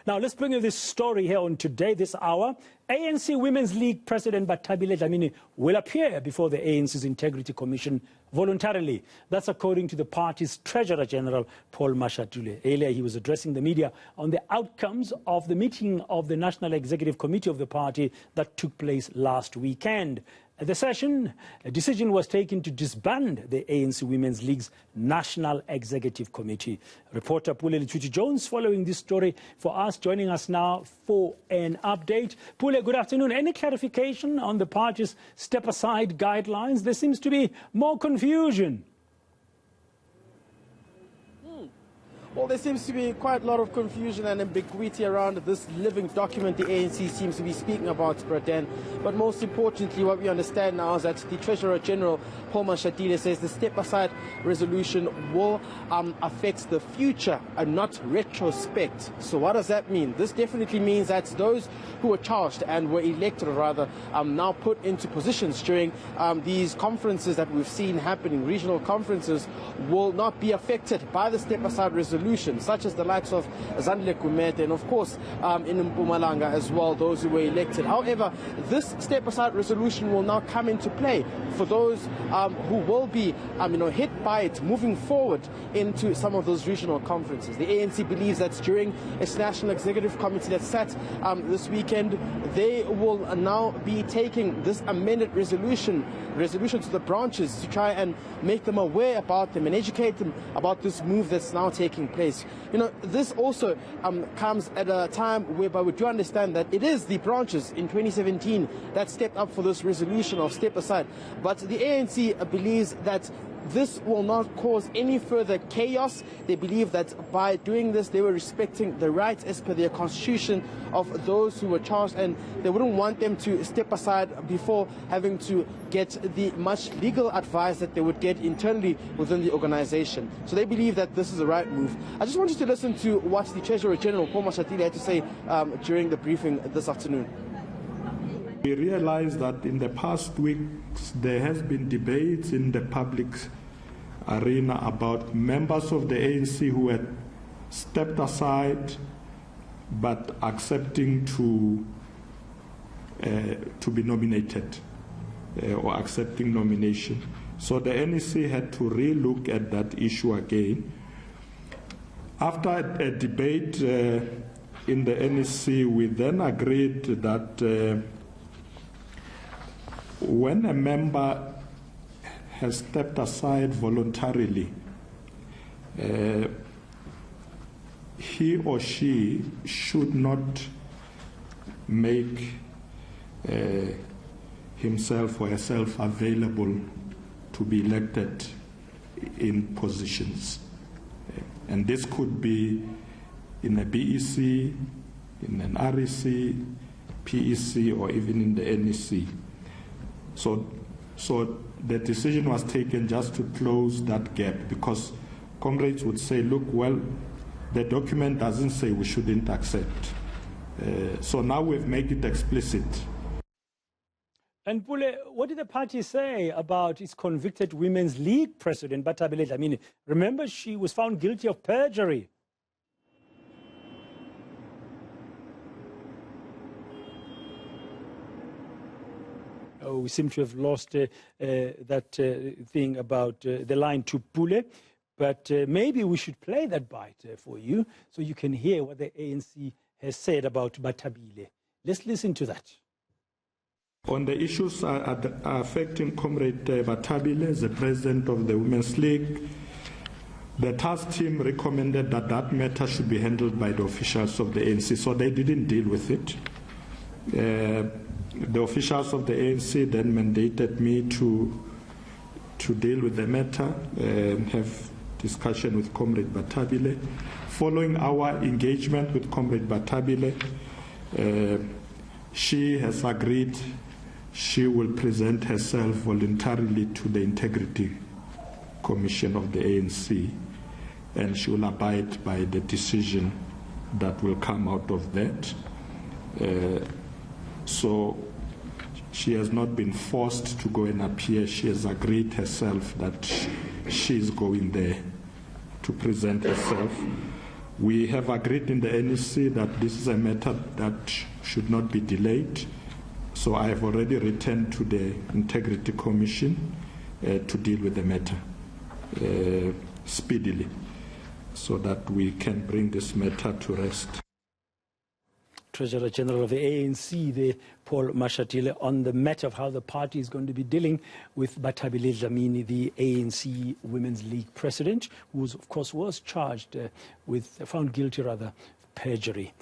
Now, let's bring you this story here on Today, this hour. ANC Women's League President Pule Letshwiti-Jones will appear before the ANC's Integrity Commission voluntarily. That's according to the party's Treasurer General, Pule Letshwiti-Jones. Earlier, he was addressing the media on the outcomes of the meeting of the National Executive Committee of the party that took place last weekend. At the session, a decision was taken to disband the ANC Women's League's National Executive Committee. Reporter Pule Letshwiti-Jones following this story for us, joining us now for an update. Pule, good afternoon. Any clarification on the party's step-aside guidelines? There seems to be more confusion. Well, there seems to be quite a lot of confusion and ambiguity around this living document the ANC seems to be speaking about, Braden. But most importantly, what we understand now is that the Treasurer General, Pule Letshwiti-Jones, says the step-aside resolution will affect the future and not retrospect. So what does that mean? This definitely means that those who were charged and were elected, or rather, now put into positions during these conferences that we've seen happening, regional conferences, will not be affected by the step-aside resolution, such as the likes of Zandile Gumede and, of course, in Mpumalanga as well, those who were elected. However, this step-aside resolution will now come into play for those who will be hit by it moving forward into some of those regional conferences. The ANC believes that during its National Executive Committee that sat this weekend, they will now be taking this amended resolution to the branches to try and make them aware about them and educate them about this move that's now taking place. This also comes at a time whereby we do understand that it is the branches in 2017 that stepped up for this resolution of step aside. But the ANC believes that this will not cause any further chaos. They believe that by doing this, they were respecting the rights as per their constitution of those who were charged, and they wouldn't want them to step aside before having to get the much legal advice that they would get internally within the organization. So they believe that this is the right move. I just wanted to listen to what the Treasurer General, Pule Letshwiti-Jones, had to say during the briefing this afternoon. We realize that in the past weeks there has been debates in the public arena about members of the ANC who had stepped aside but accepting to be nominated or accepting nomination. So the NEC had to re-look at that issue again. After a debate in the NEC, we then agreed that when a member has stepped aside voluntarily, he or she should not make himself or herself available to be elected in positions. And this could be in a BEC, in an REC, PEC, or even in the NEC. So the decision was taken just to close that gap, because comrades would say, look, well, the document doesn't say we shouldn't accept. So now we've made it explicit. And Pule, what did the party say about its convicted Women's League president, Pule Letshwiti-Jones? Remember, she was found guilty of perjury. Oh, we seem to have lost that thing about the line to Pule, but maybe we should play that bite for you so you can hear what the ANC has said about Pule. Let's listen to that. On the issues affecting Comrade Pule, the president of the Women's League, the task team recommended that that matter should be handled by the officials of the ANC, so they didn't deal with it. The officials of the ANC then mandated me to deal with the matter and have discussion with Comrade Pule. Following our engagement with Comrade Pule, she has agreed she will present herself voluntarily to the Integrity Commission of the ANC, and she will abide by the decision that will come out of that. So she has not been forced to go and appear. She has agreed herself that she is going there to present herself. We have agreed in the NEC that this is a matter that should not be delayed. So I have already returned to the Integrity Commission to deal with the matter speedily so that we can bring this matter to rest. Treasurer General of the ANC, Paul Mashatile, on the matter of how the party is going to be dealing with Bathabile Dlamini, the ANC Women's League president, who, of course, was charged found guilty, perjury.